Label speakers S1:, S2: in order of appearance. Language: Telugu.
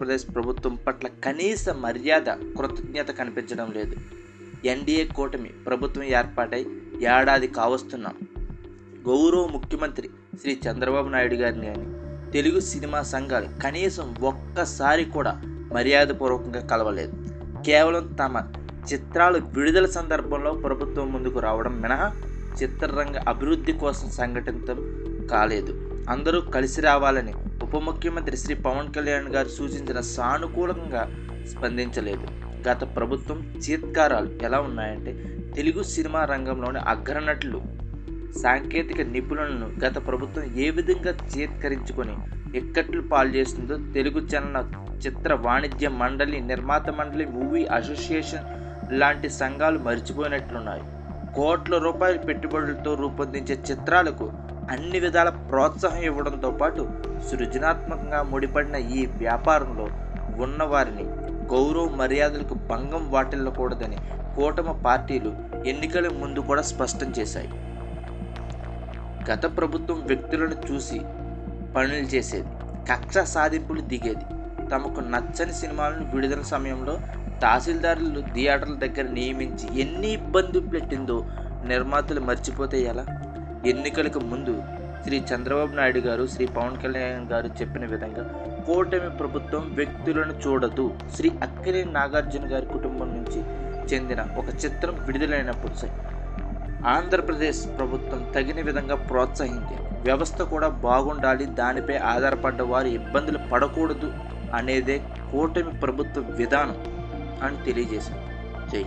S1: ఆంధ్రప్రదేశ్ ప్రభుత్వం పట్ల కనీస మర్యాద, కృతజ్ఞత కనిపించడం లేదు. ఎన్డీఏ కూటమి ప్రభుత్వం ఏర్పాటై ఏడాది కావస్తున్నాం. గౌరవ ముఖ్యమంత్రి శ్రీ చంద్రబాబు నాయుడు గారిని కానీ తెలుగు సినిమా సంఘాలు కనీసం ఒక్కసారి కూడా మర్యాదపూర్వకంగా కలవలేదు. కేవలం తమ చిత్రాలు విడుదల సందర్భంలో ప్రభుత్వం ముందుకు రావడం మినహా చిత్రరంగ అభివృద్ధి కోసం సంఘటితం కాలేదు. అందరూ కలిసి రావాలని ఉప ముఖ్యమంత్రి శ్రీ పవన్ కళ్యాణ్ గారు సూచించిన సానుకూలంగా స్పందించలేదు. గత ప్రభుత్వం చీత్కారాలు ఎలా ఉన్నాయంటే, తెలుగు సినిమా రంగంలోని అగ్రనటులు, సాంకేతిక నిపుణులను గత ప్రభుత్వం ఏ విధంగా చీత్కరించుకొని ఇక్కట్లు పాలు చేస్తుందో తెలుగు చిత్ర వాణిజ్య మండలి, నిర్మాత మండలి, మూవీ అసోసియేషన్ లాంటి సంఘాలు మర్చిపోయినట్లున్నాయి. కోట్ల రూపాయల పెట్టుబడులతో రూపొందించే చిత్రాలకు అన్ని విధాల ప్రోత్సాహం ఇవ్వడంతో పాటు సృజనాత్మకంగా ముడిపడిన ఈ వ్యాపారంలో ఉన్నవారిని గౌరవ మర్యాదలకు భంగం వాటిల్లకూడదని కూటమి పార్టీలు ఎన్నికల ముందు కూడా స్పష్టం చేశాయి. గత ప్రభుత్వం వ్యక్తులను చూసి పనులు చేసేది, కక్ష సాధింపులు దిగేది. తమకు నచ్చని సినిమాలను విడుదల సమయంలో తహసీల్దారులు థియేటర్ల దగ్గర నియమించి ఎన్ని ఇబ్బందులు పెట్టిందో నిర్మాతలు మర్చిపోతే ఎలా? ఎన్నికలకు ముందు శ్రీ చంద్రబాబు నాయుడు గారు, శ్రీ పవన్ కళ్యాణ్ గారు చెప్పిన విధంగా కూటమి ప్రభుత్వం వ్యక్తులను చూడదు. శ్రీ అక్కినేని నాగార్జున గారి కుటుంబం నుంచి చెందిన ఒక చిత్రం విడుదలైనప్పుడు ఆంధ్రప్రదేశ్ ప్రభుత్వం తగిన విధంగా ప్రోత్సహించి వ్యవస్థ కూడా బాగుండాలి, దానిపై ఆధారపడ్డ వారు ఇబ్బందులు పడకూడదు అనేదే కూటమి ప్రభుత్వ విధానం అని తెలియజేశారు. జై